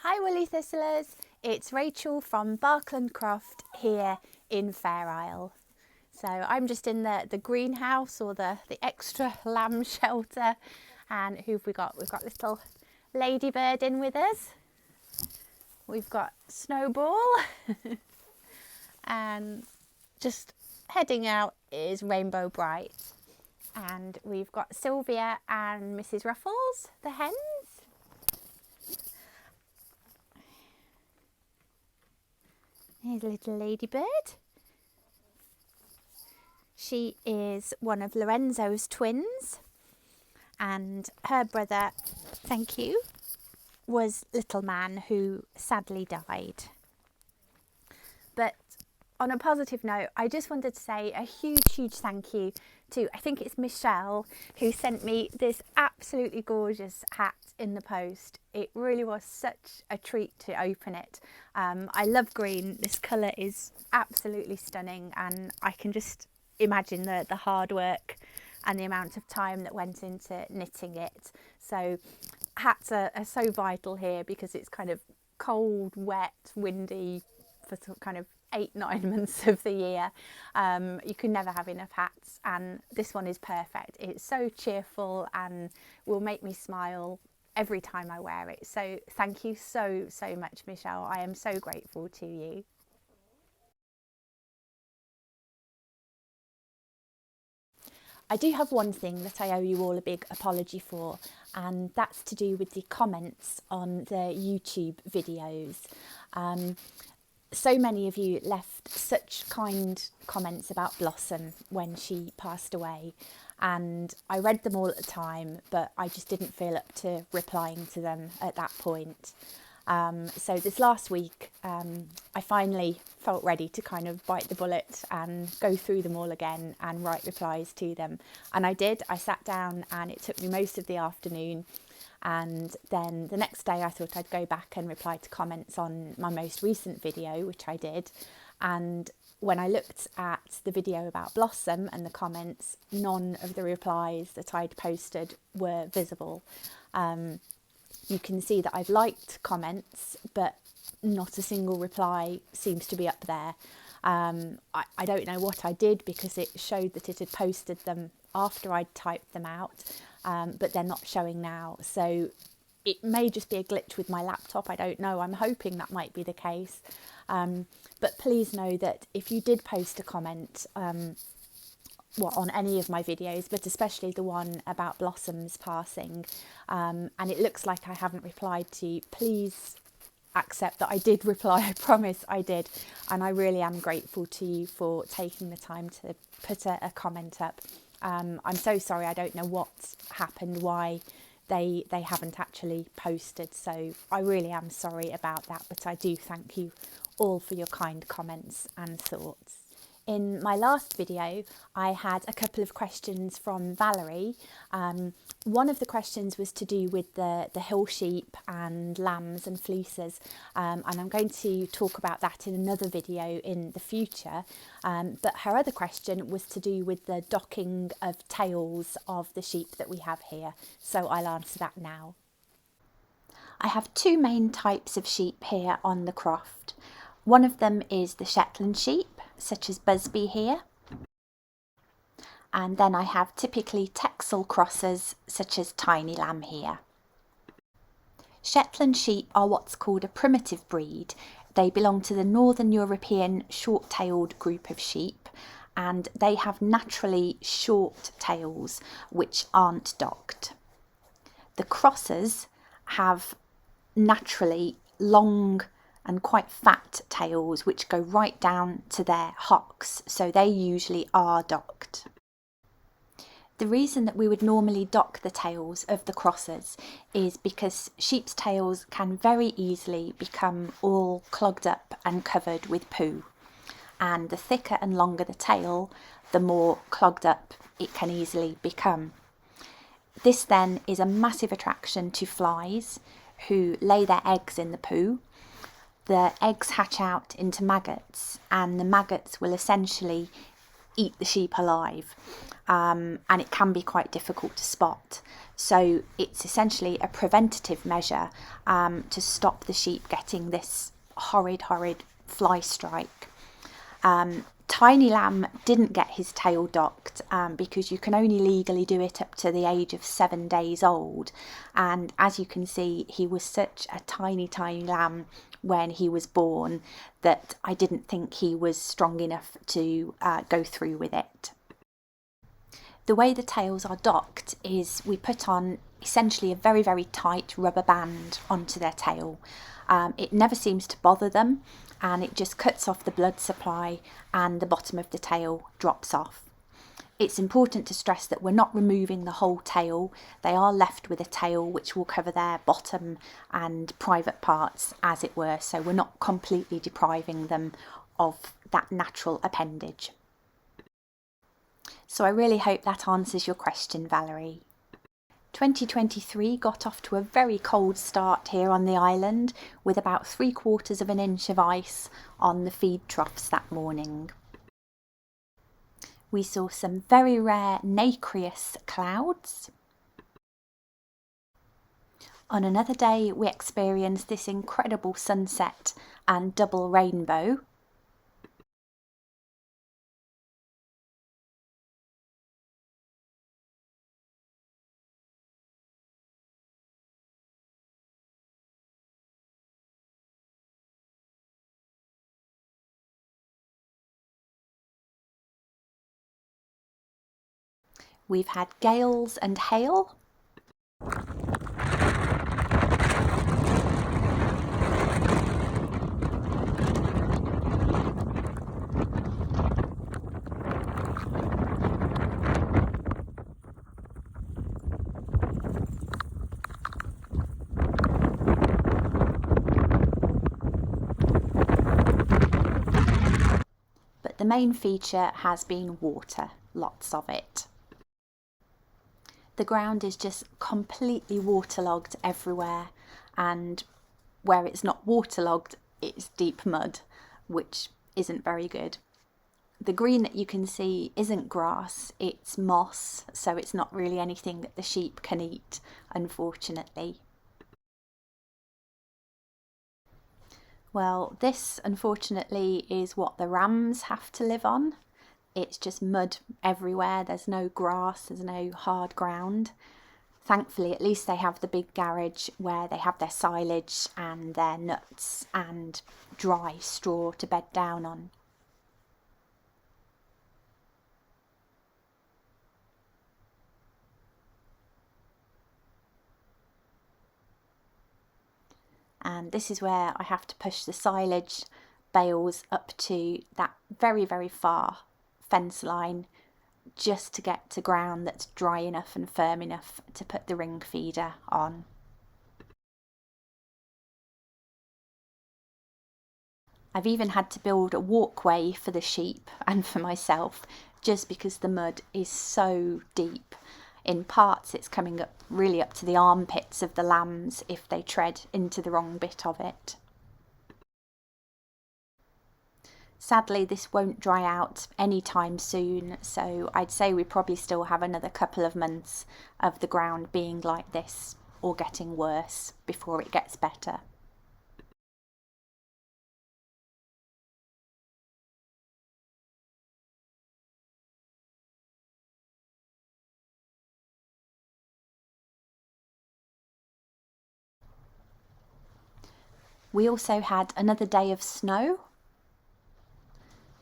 Hi Woolly Thistlers, it's Rachel from Barkland Croft here in Fair Isle. So I'm just in the greenhouse or the extra lamb shelter, and who've we got? We've got little ladybird in with us. We've got Snowball and just heading out is Rainbow Bright, and we've got Sylvia and Mrs Ruffles, the hens. Here's a little ladybird. She is one of Lorenzo's twins, and her brother, thank you, was Little Man, who sadly died. But on a positive note, I just wanted to say a huge thank you to, I think it's Michelle, who sent me this absolutely gorgeous hat in the post. It really was such a treat to open it. I love green. This colour is absolutely stunning, and I can just imagine the hard work and the amount of time that went into knitting it. So hats are so vital here because it's kind of cold, wet, windy for kind of 8-9 months of the year. You can never have enough hats, and this one is perfect. It's so cheerful and will make me smile every time I wear it. So thank you so much, Michelle. I am so grateful to you. I do have one thing that I owe you all a big apology for, and that's to do with the comments on the YouTube videos. So many of you left such kind comments about Blossom when she passed away, and I read them all at the time, but I just didn't feel up to replying to them at that point. So this last week, I finally felt ready to kind of bite the bullet and go through them all again and write replies to them. And I did. I sat down and it took me most of the afternoon. And then the next day I thought I'd go back and reply to comments on my most recent video, which I did. And when I looked at the video about Blossom and the comments, none of the replies that I'd posted were visible. You can see that I've liked comments, but not a single reply seems to be up there. I don't know what I did, because it showed that it had posted them after I'd typed them out, but they're not showing now. So it may just be a glitch with my laptop. I don't know. I'm hoping that might be the case. But please know that if you did post a comment, on any of my videos, but especially the one about Blossom's passing, and it looks like I haven't replied to you, please accept that I did reply. I promise I did, and I really am grateful to you for taking the time to put a comment up. I'm so sorry, I don't know what's happened, why they haven't actually posted, so I really am sorry about that, but I do thank you all for your kind comments and thoughts. In my last video, I had a couple of questions from Valerie. One of the questions was to do with the hill sheep and lambs and fleeces, and I'm going to talk about that in another video in the future. But her other question was to do with the docking of tails of the sheep that we have here, so I'll answer that now. I have two main types of sheep here on the croft. One of them is the Shetland sheep, such as Busby here. And then I have typically Texel crossers, such as Tiny Lamb here. Shetland sheep are what's called a primitive breed. They belong to the Northern European short-tailed group of sheep, and they have naturally short tails, which aren't docked. The crossers have naturally long and quite fat tails, which go right down to their hocks, so they usually are docked. The reason that we would normally dock the tails of the crossers is because sheep's tails can very easily become all clogged up and covered with poo, and the thicker and longer the tail, the more clogged up it can easily become. This then is a massive attraction to flies, who lay their eggs in the poo. The eggs hatch out into maggots, and the maggots will essentially eat the sheep alive, and it can be quite difficult to spot. So it's essentially a preventative measure to stop the sheep getting this horrid fly strike. Tiny Lamb didn't get his tail docked because you can only legally do it up to the age of 7 days old, and as you can see, he was such a tiny lamb when he was born that I didn't think he was strong enough to go through with it. The way the tails are docked is we put on essentially a very tight rubber band onto their tail. It never seems to bother them, and it just cuts off the blood supply and the bottom of the tail drops off. It's important to stress that we're not removing the whole tail. They are left with a tail which will cover their bottom and private parts, as it were, so we're not completely depriving them of that natural appendage. So I really hope that answers your question, Valerie. 2023 got off to a very cold start here on the island, with about 3/4 of an inch of ice on the feed troughs that morning. We saw some very rare nacreous clouds. On another day, we experienced this incredible sunset and double rainbow. We've had gales and hail. But the main feature has been water, lots of it. The ground is just completely waterlogged everywhere, and where it's not waterlogged, it's deep mud, which isn't very good. The green that you can see isn't grass, it's moss, so it's not really anything that the sheep can eat, unfortunately. Well, this unfortunately is what the rams have to live on. It's just mud everywhere, there's no grass, there's no hard ground. Thankfully, at least they have the big garage where they have their silage and their nuts and dry straw to bed down on. And this is where I have to push the silage bales up to that very far fence line just to get to ground that's dry enough and firm enough to put the ring feeder on. I've even had to build a walkway for the sheep and for myself just because the mud is so deep. In parts it's coming up really up to the armpits of the lambs if they tread into the wrong bit of it. Sadly, this won't dry out anytime soon, so I'd say we probably still have another couple of months of the ground being like this or getting worse before it gets better. We also had another day of snow,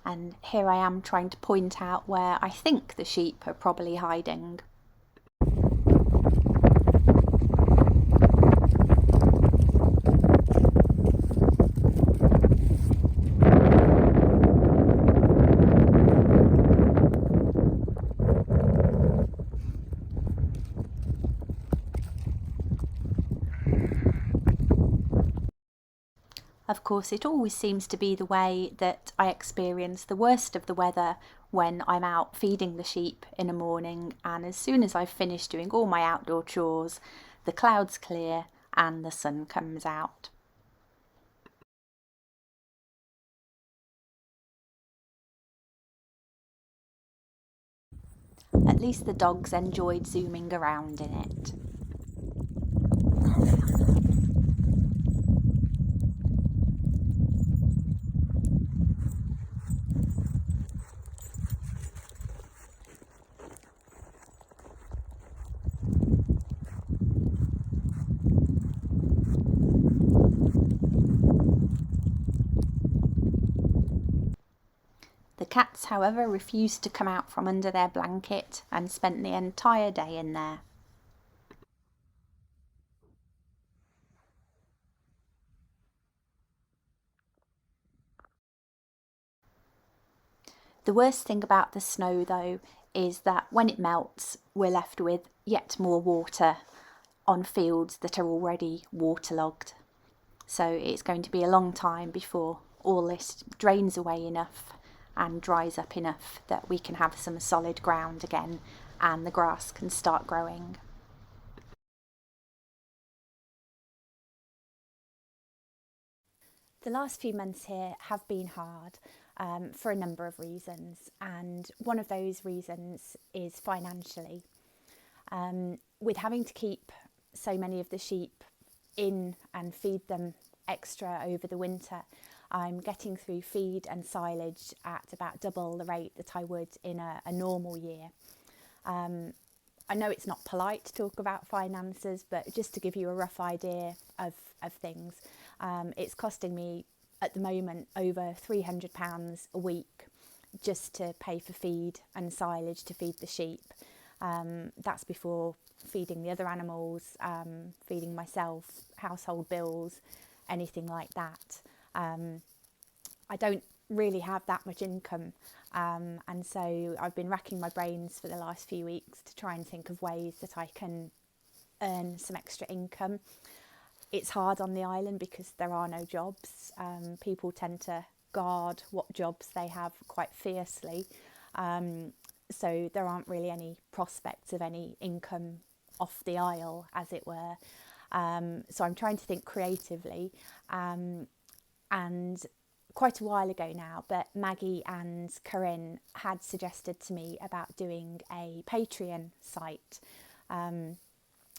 and here I am trying to point out where I think the sheep are probably hiding. Of course, it always seems to be the way that I experience the worst of the weather when I'm out feeding the sheep in a morning, and as soon as I've finished doing all my outdoor chores, the clouds clear and the sun comes out. At least the dogs enjoyed zooming around in it. The cats, however, refused to come out from under their blanket and spent the entire day in there. The worst thing about the snow, though, is that when it melts, we're left with yet more water on fields that are already waterlogged. So it's going to be a long time before all this drains away enough and dries up enough that we can have some solid ground again and the grass can start growing. The last few months here have been hard for a number of reasons, and one of those reasons is financially. With having to keep so many of the sheep in and feed them extra over the winter, I'm getting through feed and silage at about double the rate that I would in a normal year. I know it's not polite to talk about finances, but just to give you a rough idea of things, it's costing me at the moment over £300 a week just to pay for feed and silage to feed the sheep. That's before feeding the other animals, feeding myself, household bills, anything like that. I don't really have that much income, and so I've been racking my brains for the last few weeks to try and think of ways that I can earn some extra income. It's hard on the island because there are no jobs. People tend to guard what jobs they have quite fiercely, so there aren't really any prospects of any income off the isle, as it were. So I'm trying to think creatively, and quite a while ago now, but Maggie and Corinne had suggested to me about doing a Patreon site,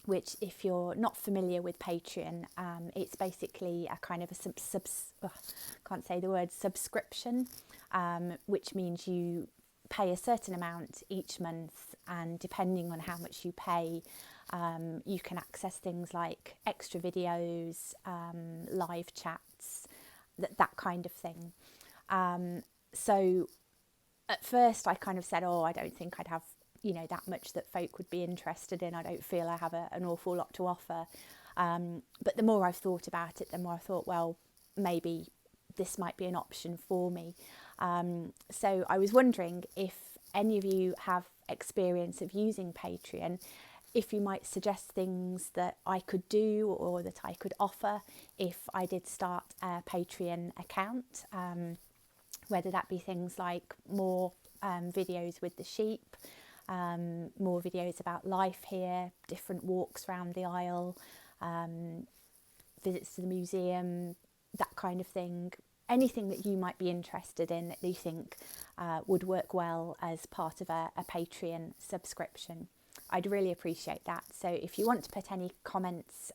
which, if you're not familiar with Patreon, it's basically a kind of a can't say the word subscription, which means you pay a certain amount each month, and depending on how much you pay, you can access things like extra videos, live chats, that kind of thing. So at first I kind of said, I don't think I'd have, that much that folk would be interested in. I don't feel I have an awful lot to offer. But the more I've thought about it, the more I thought, well, maybe this might be an option for me. So I was wondering if any of you have experience of using Patreon, if you might suggest things that I could do or that I could offer if I did start a Patreon account, whether that be things like more videos with the sheep, more videos about life here, different walks around the isle, visits to the museum, that kind of thing. Anything that you might be interested in that you think would work well as part of a Patreon subscription. I'd really appreciate that. So if you want to put any comments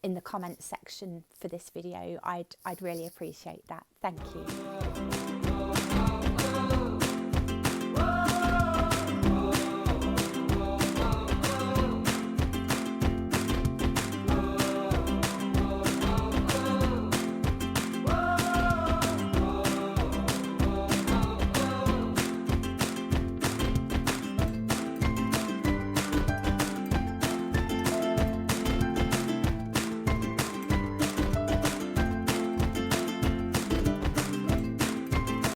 in the comments section for this video, I'd really appreciate that. Thank you.